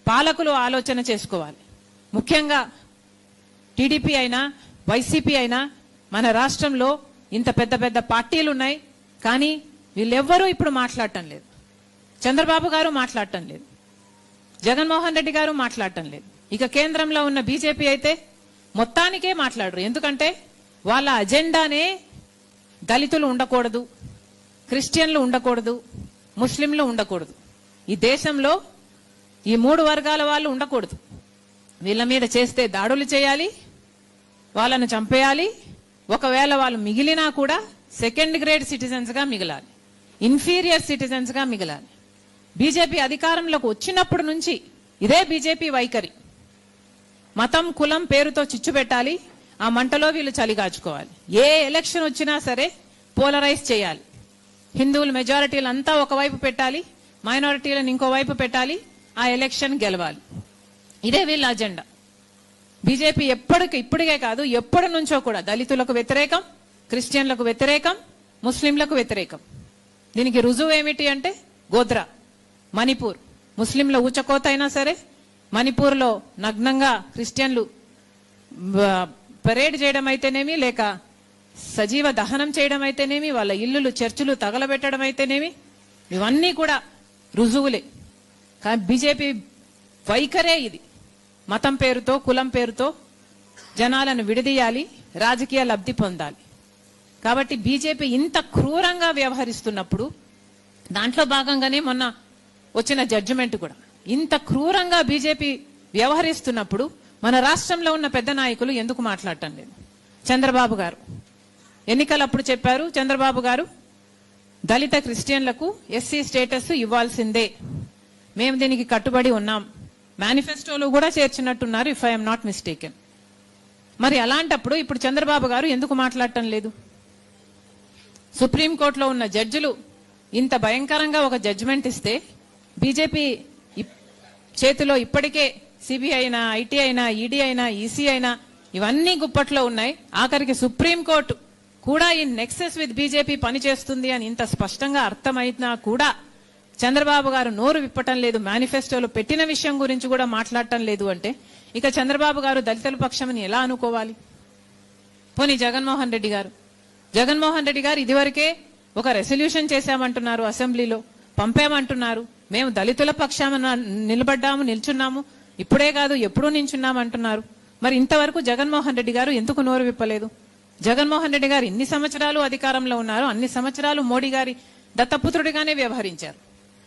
పాలకులు ఆలోచన చేసుకోవాలి. ముఖ్యంగా టీడీపీ అయినా వైసీపీ అయినా మన రాష్ట్రంలో ఇంత పెద్ద పెద్ద పార్టీలు ఉన్నాయి, కానీ వీళ్ళెవ్వరూ ఇప్పుడు మాట్లాడటం లేదు. చంద్రబాబు గారు మాట్లాడటం లేదు, జగన్మోహన్ రెడ్డి గారు మాట్లాడటం లేదు. ఇక కేంద్రంలో ఉన్న బీజేపీ అయితే మొత్తానికే మాట్లాడరు. ఎందుకంటే వాళ్ళ అజెండానే దళితులు ఉండకూడదు, క్రిస్టియన్లు ఉండకూడదు, ముస్లింలు ఉండకూడదు. ఈ దేశంలో ఈ 3 వర్గాల వాళ్ళు ఉండకూడదు. వీళ్ళ మీద చేస్తే దాడులు చేయాలి, వాళ్ళను చంపేయాలి. ఒకవేళ వాళ్ళు మిగిలినా కూడా సెకండ్ గ్రేడ్ సిటిజన్స్ గా మిగలాలి, ఇన్ఫీరియర్ సిటిజన్స్ గా మిగలాలి. బీజేపీ అధికారంలోకి వచ్చినప్పటి నుంచి ఇదే బీజేపీ వైఖరి. మతం కులం పేరుతో చిచ్చు పెట్టాలి, ఆ మంటలో వీళ్ళు చలిగాచుకోవాలి. ఏ ఎలక్షన్ వచ్చినా సరే పోలరైజ్ చేయాలి. హిందువుల మెజారిటీలంతా ఒకవైపు పెట్టాలి, మైనారిటీలను ఇంకోవైపు పెట్టాలి, ఆ ఎలక్షన్ గెలవాలి. ఇదే వీళ్ళ అజెండా. బీజేపీ ఇప్పటికే కాదు, ఎప్పటి నుంచో కూడా దళితులకు వ్యతిరేకం, క్రిస్టియన్లకు వ్యతిరేకం, ముస్లింలకు వ్యతిరేకం. దీనికి రుజువు ఏమిటి అంటే గోధ్రా, మణిపూర్. ముస్లింల ఊచకోత అయినా సరే, మణిపూర్లో నగ్నంగా క్రిస్టియన్లు పరేడ్ చేయడం అయితేనేమి, లేక సజీవ దహనం చేయడం అయితేనేమి, వాళ్ళ ఇల్లులు చర్చిలు తగలబెట్టడం అయితేనేమి, ఇవన్నీ కూడా రుజువులే. కానీ బీజేపీ వైఖరే ఇది. మతం పేరుతో కులం పేరుతో జనాలను విడదీయాలి, రాజకీయ లబ్ధి పొందాలి. కాబట్టి బీజేపీ ఇంత క్రూరంగా వ్యవహరిస్తున్నప్పుడు, దాంట్లో భాగంగానే మొన్న వచ్చిన జడ్జిమెంట్ కూడా ఇంత క్రూరంగా బీజేపీ వ్యవహరిస్తున్నప్పుడు మన రాష్ట్రంలో ఉన్న పెద్ద నాయకులు ఎందుకు మాట్లాడటం లేదు? చంద్రబాబు గారు ఎన్నికలప్పుడు చెప్పారు, చంద్రబాబు గారు దళిత క్రిస్టియన్లకు ఎస్సీ స్టేటస్ ఇవ్వాల్సిందే, మేము దీనికి కట్టుబడి ఉన్నాం, మేనిఫెస్టోలో కూడా చేర్చినట్టున్నారు ఇఫ్ ఐఎమ్ నాట్ మిస్టేకెన్. మరి అలాంటప్పుడు ఇప్పుడు చంద్రబాబు గారు ఎందుకు మాట్లాడటం లేదు? సుప్రీంకోర్టులో ఉన్న జడ్జిలు ఇంత భయంకరంగా ఒక జడ్జిమెంట్ ఇస్తే బీజేపీ చేతిలో ఇప్పటికే సిబిఐ అయినా, ఐటీ అయినా, ఈడీ అయినా, ఈసీ అయినా ఇవన్నీ గుప్పట్లో ఉన్నాయి. ఆఖరికి సుప్రీంకోర్టు కూడా ఈ నెక్సెస్ విత్ బీజేపీ పనిచేస్తుంది అని ఇంత స్పష్టంగా అర్థమైనా కూడా చంద్రబాబు గారు నోరు విప్పటం లేదు, మేనిఫెస్టోలో పెట్టిన విషయం గురించి కూడా మాట్లాడటం లేదు అంటే ఇక చంద్రబాబు గారు దళితుల పక్షమని ఎలా అనుకోవాలి? పోనీ జగన్మోహన్ రెడ్డి గారు ఇదివరకే ఒక రెసల్యూషన్ చేశామంటున్నారు, అసెంబ్లీలో పంపామంటున్నారు, మేము దళితుల పక్షాన నిల్చున్నాము, ఇప్పుడే కాదు ఎప్పుడూ నిల్చున్నాము అంటున్నారు. మరి ఇంతవరకు జగన్మోహన్ రెడ్డి గారు ఎందుకు నోరు విప్పలేదు? జగన్మోహన్ రెడ్డి గారు ఇన్ని సంవత్సరాలు అధికారంలో ఉన్నారు, అన్ని సంవత్సరాలు మోడీ గారి దత్తపుత్రుడిగానే వ్యవహరించారు.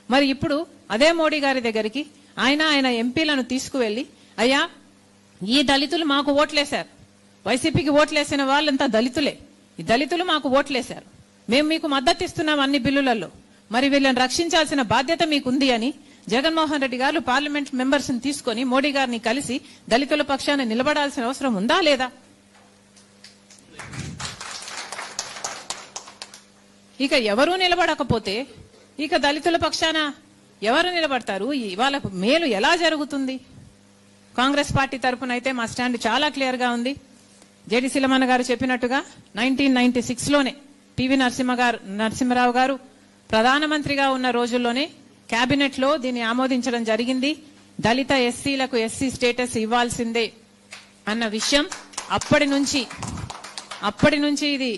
మరి ఇప్పుడు అదే మోడీ గారి దగ్గరికి ఆయన ఎంపీలను తీసుకువెళ్లి, అయ్యా ఈ దళితులు మాకు ఓట్లేశారు, వైసీపీకి ఓట్లేసిన వాళ్ళంతా దళితులే, ఈ దళితులు మాకు ఓట్లేశారు, మేము మీకు మద్దతు ఇస్తున్నాం అన్ని బిల్లులలో, మరి వీళ్ళని రక్షించాల్సిన బాధ్యత మీకుంది అని జగన్మోహన్ రెడ్డి గారు పార్లమెంట్ మెంబర్స్ ని తీసుకొని మోడీ గారిని కలిసి దళితుల పక్షాన నిలబడాల్సిన అవసరం ఉందా లేదా? ఇక ఎవరూ నిలబడకపోతే ఇక దళితుల పక్షాన ఎవరు నిలబడతారు? ఇవాళ మేలు ఎలా జరుగుతుంది? కాంగ్రెస్ పార్టీ తరఫున అయితే మా స్టాండ్ చాలా క్లియర్ గా ఉంది. జేడి సిలమన్న గారు చెప్పినట్టుగా 1996లోనే పివి నరసింహరావు గారు ప్రధానమంత్రిగా ఉన్న రోజుల్లోనే కేబినెట్ లో దీన్ని ఆమోదించడం జరిగింది. దళిత ఎస్సీలకు ఎస్సీ స్టేటస్ ఇవ్వాల్సిందే అన్న విషయం అప్పటి నుంచి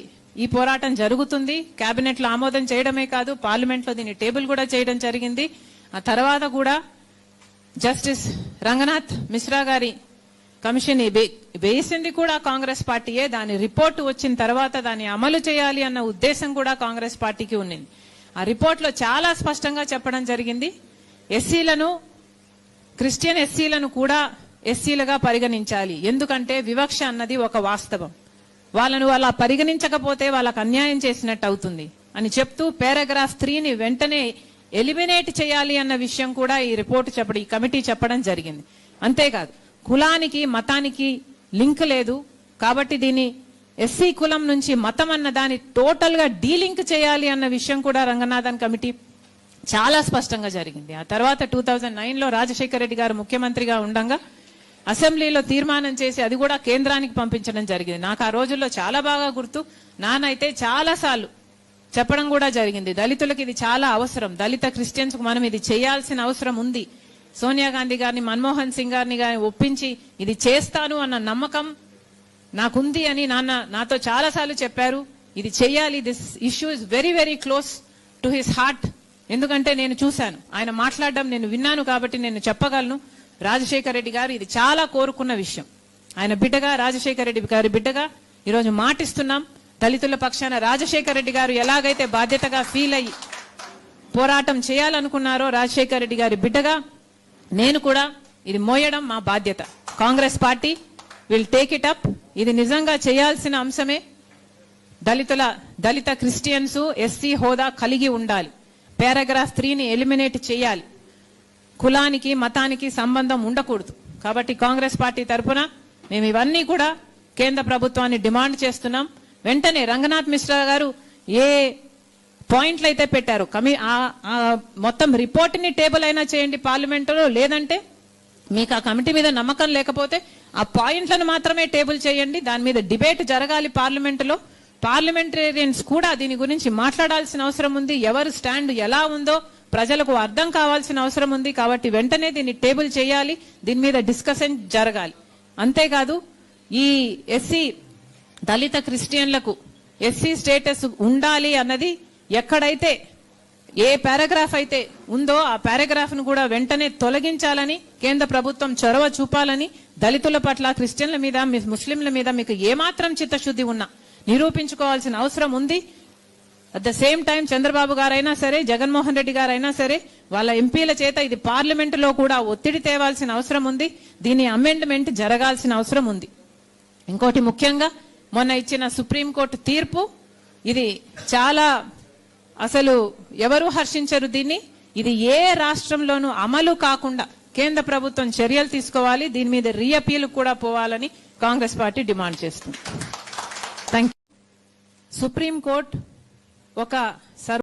ఈ పోరాటం జరుగుతుంది. కేబినెట్ లో ఆమోదం చేయడమే కాదు, పార్లమెంట్ లో దీన్ని టేబుల్ కూడా చేయడం జరిగింది. ఆ తర్వాత కూడా జస్టిస్ రంగనాథ్ మిశ్రా గారి కమిషన్ వేసింది కూడా కాంగ్రెస్ పార్టీయే. దాని రిపోర్టు వచ్చిన తర్వాత దాన్ని అమలు చేయాలి అన్న ఉద్దేశం కూడా కాంగ్రెస్ పార్టీకి ఉన్నింది. ఆ రిపోర్ట్ లో చాలా స్పష్టంగా చెప్పడం జరిగింది, క్రిస్టియన్ ఎస్సీలను కూడా ఎస్సీలుగా పరిగణించాలి. ఎందుకంటే వివక్ష అన్నది ఒక వాస్తవం, వాళ్ళను అలా పరిగణించకపోతే వాళ్ళకు అన్యాయం చేసినట్టు అవుతుంది అని చెప్తూ పారాగ్రాఫ్ 3ని వెంటనే ఎలిమినేట్ చేయాలి అన్న విషయం కూడా ఈ కమిటీ చెప్పడం జరిగింది. అంతేకాదు కులానికి మతానికి లింక్ లేదు కాబట్టి దీన్ని ఎస్సీ కులం నుంచి మతం అన్న దాన్ని టోటల్ గా డీలింక్ చేయాలి అన్న విషయం కూడా రంగనాథన్ కమిటీ చాలా స్పష్టంగా జరిగింది. ఆ తర్వాత 2009లో రాజశేఖర రెడ్డి గారు ముఖ్యమంత్రిగా ఉండగా అసెంబ్లీలో తీర్మానం చేసి అది కూడా కేంద్రానికి పంపించడం జరిగింది. నాకు ఆ రోజుల్లో చాలా బాగా గుర్తు, నానైతే చాలా సార్లు చెప్పడం కూడా జరిగింది, దళితులకు ఇది చాలా అవసరం, దళిత క్రిస్టియన్స్ కు మనం ఇది చేయాల్సిన అవసరం ఉంది, సోనియా గాంధీ గారిని, మన్మోహన్ సింగ్ గారిని ఒప్పించి ఇది చేస్తాను అన్న నమ్మకం నాకుంది అని నాతో చాలాసార్లు చెప్పారు. ఇది చెయ్యాలి. This issue is very very close to his heart. ఎందుకంటే నేను చూశాను, ఆయన మాట్లాడడం నేను విన్నాను కాబట్టి నేను చెప్పగలను. రాజశేఖర రెడ్డి గారు ఇది చాలా కోరుకున్న విషయం. ఆయన బిడ్డగా, రాజశేఖర రెడ్డి గారి బిడ్డగా ఈరోజు మాటిస్తున్నాం. దళితుల పక్షాన రాజశేఖర రెడ్డి గారు ఎలాగైతే బాధ్యతగా ఫీల్ అయ్యి పోరాటం చేయాలనుకున్నారో, రాజశేఖర రెడ్డి గారి బిడ్డగా నేను కూడా ఇది మోయడం మా బాధ్యత. Congress party will take it up. ఇది నిజంగా చేయాల్సిన అంశమే. దళిత క్రిస్టియన్స్ ఎస్సీ హోదా కలిగి ఉండాలి. పారాగ్రాఫ్ 3ని ఎలిమినేట్ చేయాలి. కులానికి, మతానికి సంబంధం ఉండకూడదు. కాబట్టి కాంగ్రెస్ పార్టీ తరఫున మేము ఇవన్నీ కూడా కేంద్ర ప్రభుత్వాన్ని డిమాండ్ చేస్తున్నాం. వెంటనే రంగనాథ్ మిశ్రా గారు ఏ పాయింట్లు అయితే పెట్టారు, మొత్తం రిపోర్ట్ని టేబుల్ అయినా చేయండి పార్లమెంటులో. లేదంటే మీకు ఆ కమిటీ మీద నమ్మకం లేకపోతే ఆ పాయింట్లను మాత్రమే టేబుల్ చేయండి. దాని మీద డిబేట్ జరగాలి పార్లమెంటులో. పార్లమెంటేరియన్స్ కూడా దీని గురించి మాట్లాడాల్సిన అవసరం ఉంది. ఎవరు స్టాండ్ ఎలా ఉందో ప్రజలకు అర్థం కావాల్సిన అవసరం ఉంది. కాబట్టి వెంటనే దీన్ని టేబుల్ చేయాలి. దీని మీద డిస్కషన్ జరగాలి. అంతేకాదు, ఈ ఎస్సీ దళిత క్రిస్టియన్లకు ఎస్సీ స్టేటస్ ఉండాలి అన్నది ఎక్కడైతే ఏ పారాగ్రాఫ్ అయితే ఉందో ఆ పారాగ్రాఫ్ ను కూడా వెంటనే తొలగించాలని కేంద్ర ప్రభుత్వం చొరవ చూపాలని, దళితుల పట్ల, క్రిస్టియన్ల మీద, ముస్లింల మీద మీకు ఏమాత్రం చిత్తశుద్ధి ఉన్నా నిరూపించుకోవాల్సిన అవసరం ఉంది. At the same time Chandrababu గారైనా సరే, జగన్మోహన్ రెడ్డి గారైనా సరే వాళ్ళ ఎంపీల చేత ఇది పార్లమెంటులో కూడా ఒత్తిడి తేవాల్సిన అవసరం ఉంది. దీని అమెండ్మెంట్ జరగాల్సిన అవసరం ఉంది. ఇంకోటి ముఖ్యంగా మొన్న ఇచ్చిన సుప్రీంకోర్టు తీర్పు, ఇది చాలా అసలు ఎవరు హర్షించరు దీన్ని. ఇది ఏ రాష్ట్రంలోనూ అమలు కాకుండా కేంద్ర ప్రభుత్వం చర్యలు తీసుకోవాలి. దీని మీద రీఅపీల్ కూడా పోవాలని కాంగ్రెస్ పార్టీ డిమాండ్ చేస్తుంది. Thank you. సుప్రీంకోర్టు ఒక